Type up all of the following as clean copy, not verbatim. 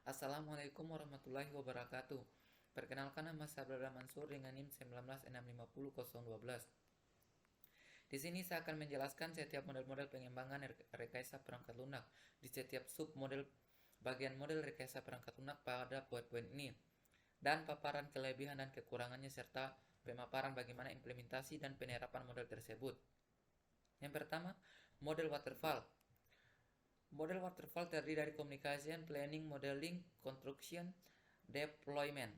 Assalamualaikum warahmatullahi wabarakatuh. Perkenalkan, nama saya Abdullah Mansur dengan NIM 19650.012. Di sini saya akan menjelaskan setiap model-model pengembangan rekayasa perangkat lunak di setiap sub model bagian model rekayasa perangkat lunak pada poin-poin ini, dan paparan kelebihan dan kekurangannya serta pemaparan bagaimana implementasi dan penerapan model tersebut. Yang pertama, model waterfall. Model waterfall terdiri dari communication, planning, modeling, construction, deployment.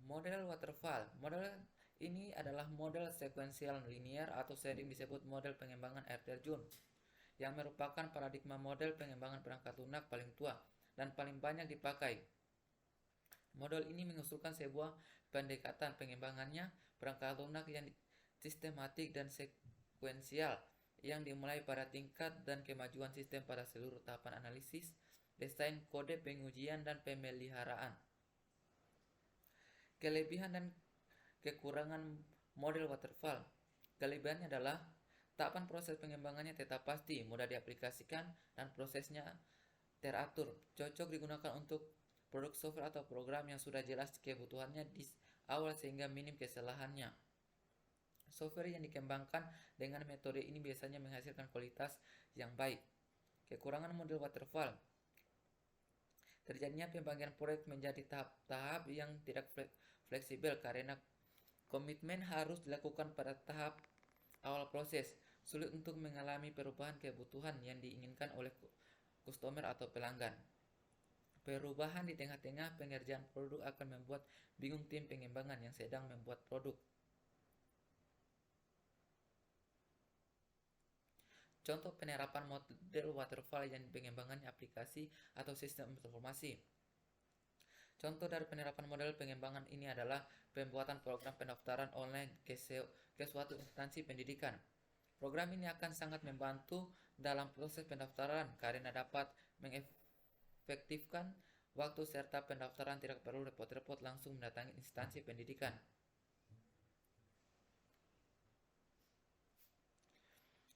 Model waterfall. Model ini adalah model sekuensial linear atau sering disebut model pengembangan air terjun, yang merupakan paradigma model pengembangan perangkat lunak paling tua dan paling banyak dipakai. Model ini mengusulkan sebuah pendekatan pengembangannya perangkat lunak yang sistematik dan sekuensial, yang dimulai pada tingkat dan kemajuan sistem pada seluruh tahapan analisis, desain, kode, pengujian, dan pemeliharaan. Kelebihan dan kekurangan model waterfall. Kelebihannya adalah tahapan proses pengembangannya tetap pasti, mudah diaplikasikan, dan prosesnya teratur, cocok digunakan untuk produk software atau program yang sudah jelas kebutuhannya di awal sehingga minim kesalahannya. Software yang dikembangkan dengan metode ini biasanya menghasilkan kualitas yang baik. Kekurangan model waterfall: terjadinya pembagian proyek menjadi tahap-tahap yang tidak fleksibel karena komitmen harus dilakukan pada tahap awal proses, sulit untuk mengalami perubahan kebutuhan yang diinginkan oleh customer atau pelanggan. Perubahan di tengah-tengah pengerjaan produk akan membuat bingung tim pengembangan yang sedang membuat produk. Contoh penerapan model waterfall yang pengembangannya aplikasi atau sistem informasi. Contoh dari penerapan model pengembangan ini adalah pembuatan program pendaftaran online ke suatu instansi pendidikan. Program ini akan sangat membantu dalam proses pendaftaran karena dapat mengefektifkan waktu serta pendaftaran tidak perlu repot-repot langsung mendatangi instansi pendidikan.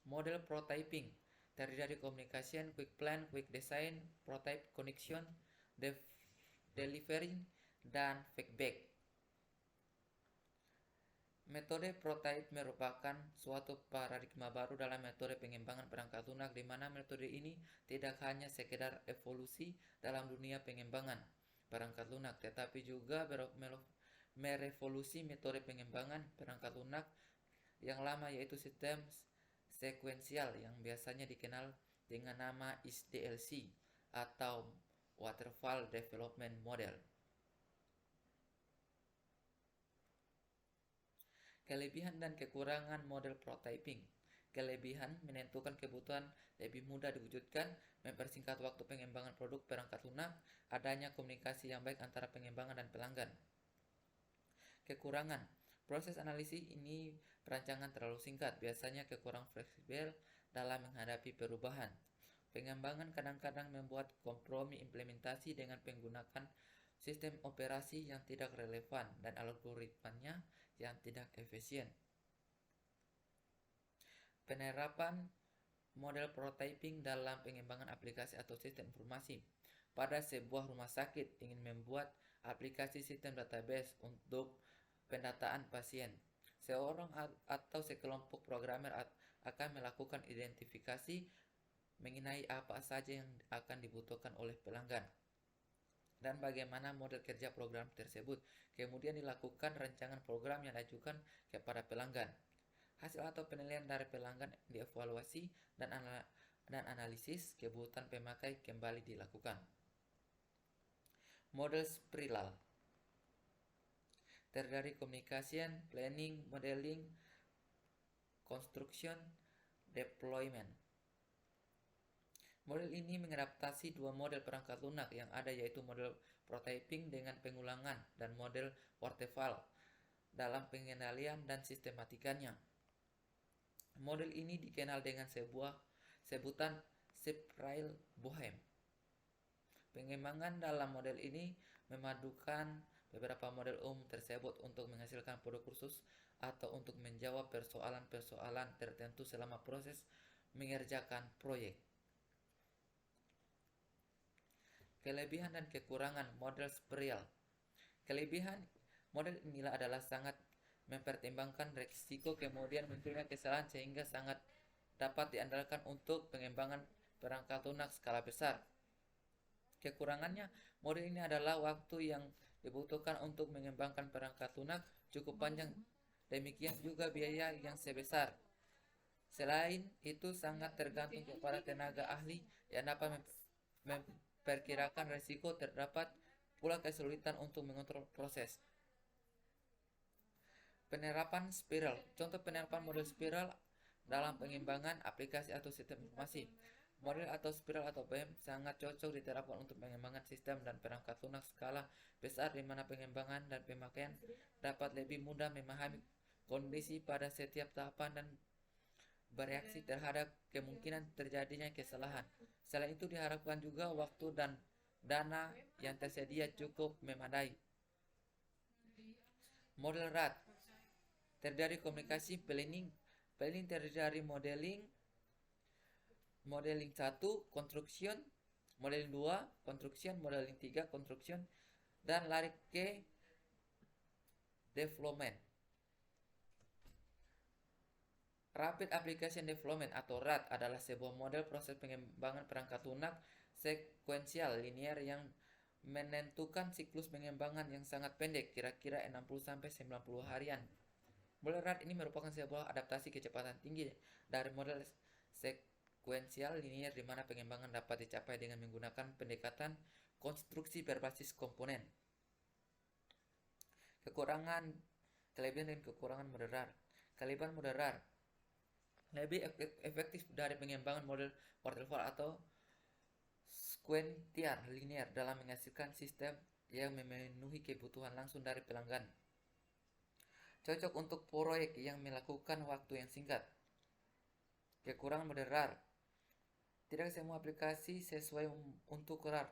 Model prototyping terdiri dari communication, quick plan, quick design, prototype connection, delivering, dan feedback. Metode prototype merupakan suatu paradigma baru dalam metode pengembangan perangkat lunak, di mana metode ini tidak hanya sekedar evolusi dalam dunia pengembangan perangkat lunak, tetapi juga merevolusi metode pengembangan perangkat lunak yang lama, yaitu sistem sekuensial yang biasanya dikenal dengan nama SDLC atau Waterfall Development Model. Kelebihan dan kekurangan model prototyping. Kelebihan: menentukan kebutuhan lebih mudah diwujudkan, mempersingkat waktu pengembangan produk perangkat lunak, adanya komunikasi yang baik antara pengembangan dan pelanggan. Kekurangan: proses analisis ini perancangan terlalu singkat, biasanya kekurang fleksibel dalam menghadapi perubahan. Pengembangan kadang-kadang membuat kompromi implementasi dengan menggunakan sistem operasi yang tidak relevan dan algoritmanya yang tidak efisien. Penerapan model prototyping dalam pengembangan aplikasi atau sistem informasi. Pada sebuah rumah sakit ingin membuat aplikasi sistem database untuk pendataan pasien, seorang atau sekelompok programmer akan melakukan identifikasi mengenai apa saja yang akan dibutuhkan oleh pelanggan dan bagaimana model kerja program tersebut. Kemudian dilakukan rancangan program yang diajukan kepada pelanggan. Hasil atau penilaian dari pelanggan dievaluasi dan analisis kebutuhan pemakai kembali dilakukan. Model spiral terdiri dari communication, planning, modeling, construction, deployment. Model ini mengadaptasi dua model perangkat lunak yang ada, yaitu model prototyping dengan pengulangan dan model waterfall dalam pengendalian dan sistematikanya. Model ini dikenal dengan sebuah sebutan spiral Bohm. Pengembangan dalam model ini memadukan beberapa model umum tersebut untuk menghasilkan produk khusus atau untuk menjawab persoalan-persoalan tertentu selama proses mengerjakan proyek. Kelebihan dan kekurangan model spiral. Kelebihan model inilah adalah sangat mempertimbangkan risiko kemudian munculnya kesalahan sehingga sangat dapat diandalkan untuk pengembangan perangkat lunak skala besar. Kekurangannya, model ini adalah waktu yang dibutuhkan untuk mengembangkan perangkat lunak cukup panjang, demikian juga biaya yang sebesar. Selain itu sangat tergantung kepada tenaga ahli yang dapat memperkirakan risiko. Terdapat pula kesulitan untuk mengontrol proses. Penerapan spiral. Contoh penerapan model spiral dalam pengembangan aplikasi atau sistem informasi. Model atau spiral atau BEM sangat cocok diterapkan untuk pengembangan sistem dan perangkat lunak skala besar di mana pengembangan dan pemakaian dapat lebih mudah memahami kondisi pada setiap tahapan dan bereaksi terhadap kemungkinan terjadinya kesalahan. Selain itu diharapkan juga waktu dan dana yang tersedia cukup memadai. Model RAT terdiri komunikasi planning. Planning terdiri dari modeling 1, construction, modeling 2, construction, modeling 3, construction, dan lari ke development. Rapid Application Development atau RAD adalah sebuah model proses pengembangan perangkat lunak sekuensial linear yang menentukan siklus pengembangan yang sangat pendek, kira-kira 60-90 harian. Model RAD ini merupakan sebuah adaptasi kecepatan tinggi dari model sekuensial linear di mana pengembangan dapat dicapai dengan menggunakan pendekatan konstruksi berbasis komponen. Kekurangan, kelebihan dan kekurangan model RAD. Kelebihan model RAD lebih efektif dari pengembangan model waterfall atau sequential linear dalam menghasilkan sistem yang memenuhi kebutuhan langsung dari pelanggan. Cocok untuk proyek yang melakukan waktu yang singkat. Kekurangan model RAR. Tidak semua aplikasi sesuai untuk RAR.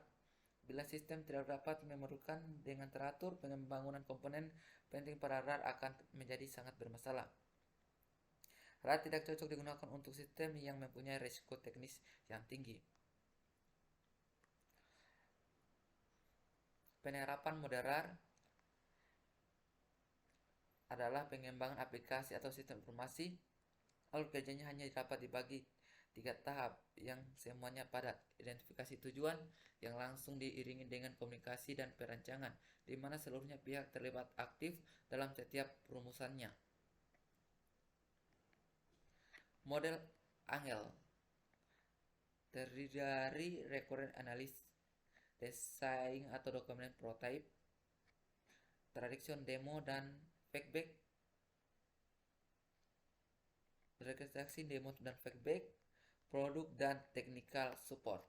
Bila sistem tidak dapat memerlukan dengan teratur, pengembangan komponen penting pada RAR akan menjadi sangat bermasalah. RAR tidak cocok digunakan untuk sistem yang mempunyai risiko teknis yang tinggi. Penerapan model RAR adalah pengembangan aplikasi atau sistem informasi. Alur kerjanya hanya dapat dibagi 3 tahap yang semuanya padat. Identifikasi tujuan yang langsung diiringi dengan komunikasi dan perancangan, di mana seluruhnya pihak terlibat aktif dalam setiap perumusannya. Model Angel terdiri dari recurrent analysis, design atau dokumen prototype, prediction demo dan feedback, registrasi demo dan feedback, produk dan technical support.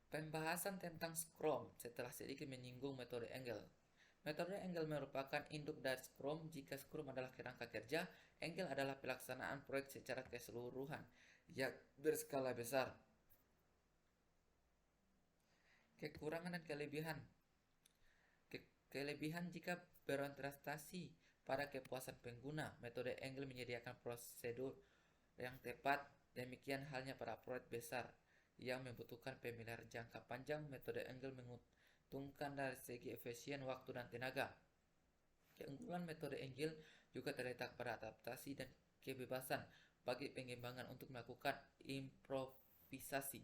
Pembahasan tentang Scrum setelah sedikit menyinggung metode Angel. Metode Angel merupakan induk dari Scrum. Jika Scrum adalah kerangka kerja, Angel adalah pelaksanaan proyek secara keseluruhan yang berskala besar. Kekurangan dan kelebihan. Kelebihan jika berorientasi pada kepuasan pengguna, metode Angel menyediakan prosedur yang tepat. Demikian halnya pada proyek besar yang membutuhkan pemeliharaan jangka panjang. Metode Angel menguntungkan dari segi efisien waktu dan tenaga. Keunggulan metode Angel juga terletak pada adaptasi dan kebebasan bagi pengembangan untuk melakukan improvisasi.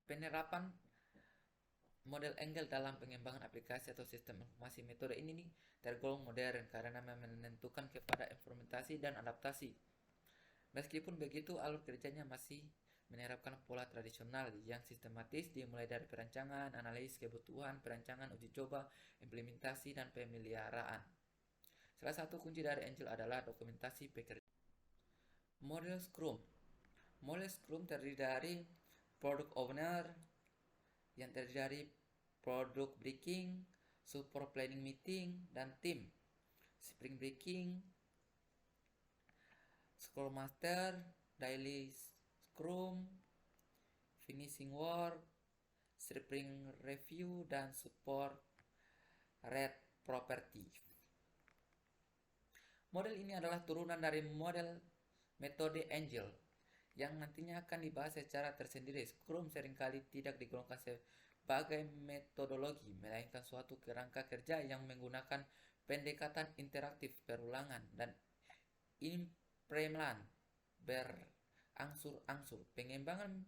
Penerapan model Angel dalam pengembangan aplikasi atau sistem informasi. Metode ini tergolong modern karena menentukan kepada implementasi dan adaptasi. Meskipun begitu, alur kerjanya masih menerapkan pola tradisional yang sistematis, dimulai dari perancangan, analisis kebutuhan, perancangan, uji coba, implementasi, dan pemeliharaan. Salah satu kunci dari Angel adalah dokumentasi pekerjaan. Model Scrum. Model Scrum terdiri dari product owner yang terdiri dari product breaking, support planning meeting, dan tim. Sprint breaking, Scrum Master, daily Scrum, finishing work, sprint review, dan support property. Model ini adalah turunan dari model metode Angel yang nantinya akan dibahas secara tersendiri. Scrum seringkali tidak digolongkan sebagai metodologi, melainkan suatu kerangka kerja yang menggunakan pendekatan interaktif, perulangan, dan impermanent berangsur-angsur. Pengembangan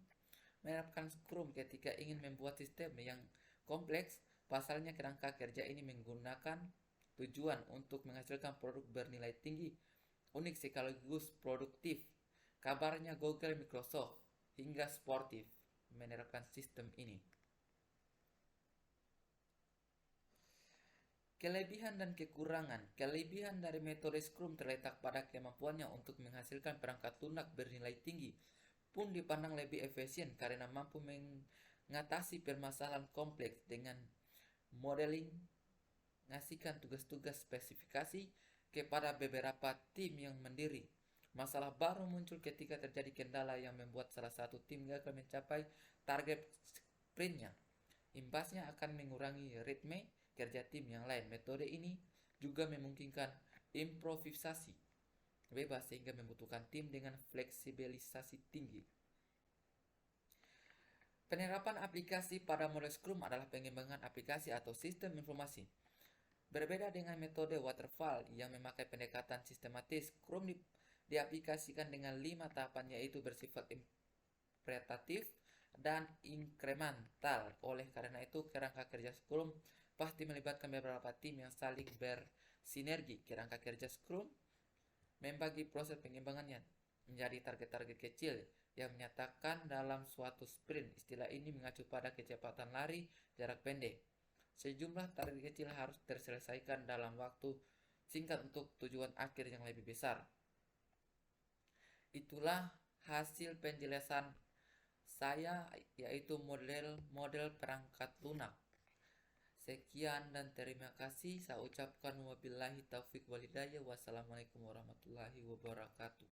menerapkan Scrum ketika ingin membuat sistem yang kompleks. Pasalnya kerangka kerja ini menggunakan tujuan untuk menghasilkan produk bernilai tinggi, unik sekaligus produktif. Kabarnya Google, Microsoft, hingga sportif menerapkan sistem ini. Kelebihan dan kekurangan. Kelebihan dari metode Scrum terletak pada kemampuannya untuk menghasilkan perangkat lunak bernilai tinggi, pun dipandang lebih efisien karena mampu mengatasi permasalahan kompleks dengan modeling, ngasihkan tugas-tugas spesifikasi kepada beberapa tim yang mandiri. Masalah baru muncul ketika terjadi kendala yang membuat salah satu tim gagal mencapai target sprintnya. Imbasnya akan mengurangi ritme kerja tim yang lain. Metode ini juga memungkinkan improvisasi bebas sehingga membutuhkan tim dengan fleksibilisasi tinggi. Penerapan aplikasi pada model Scrum adalah pengembangan aplikasi atau sistem informasi. Berbeda dengan metode waterfall yang memakai pendekatan sistematis, Scrum diaplikasikan dengan 5 tahapan, yaitu bersifat iteratif dan inkremental. Oleh karena itu, kerangka kerja Scrum pasti melibatkan beberapa tim yang saling bersinergi. Kerangka kerja Scrum membagi proses pengembangannya menjadi target-target kecil yang menyatakan dalam suatu sprint. Istilah ini mengacu pada kecepatan lari jarak pendek. Sejumlah target kecil harus terselesaikan dalam waktu singkat untuk tujuan akhir yang lebih besar. Itulah hasil penjelasan saya, yaitu model perangkat lunak. Sekian dan terima kasih. Saya ucapkan wabillahi taufiq walhidayah. Wassalamualaikum warahmatullahi wabarakatuh.